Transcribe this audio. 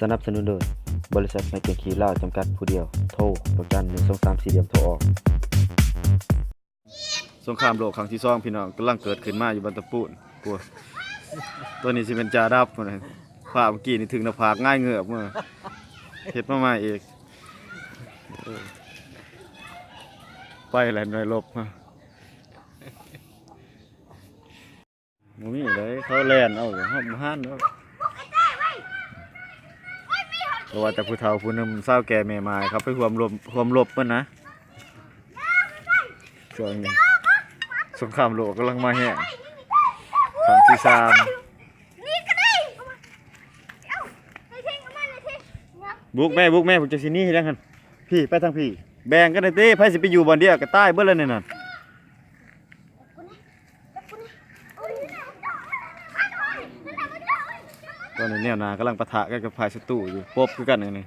สนับสนุนโดยบริษัทไมเคิลคีลาวจำกัดผู้เดียวโทรประกัน123สี่เหลี่ยมโทรออกสงครามโลกครั้งที่2พี่น้องกำลังเกิดขึ้นมาอยู่บนตะปูนปัวตัวนี้สิเป็นจาดับพุ่นน่ะภาพเมื่อกี้นี่ถึงหน้าผากง่ายเงือบมื้อเฮ็ดมาใหม่อีกไปแล่นหน่วยรบมาบ่มีเลยเขาแล่นเอาเฮาบ่ฮั่นเนาะเพราะว่าแต่ผู้เฒ่าผู้หนึงสาวแก่แม่ไม้ครับไปร่วมรบเพิ่นนะช่วงนี้สงครามโลกกำลังมาแฮงครั้งที่3บุกแม่ผมจะสิหนีให้แล้วหั่นพี่ไปทางพี่แบ่งกันได้ติไผสิไปอยู่บ่อนเดียวก็ตายเบิดแล้วนี่นั่นตอนนี้แนวหน้ากำลังปะทะกันกับฝ่ายศัตรูอยู่ปบคือกันนี่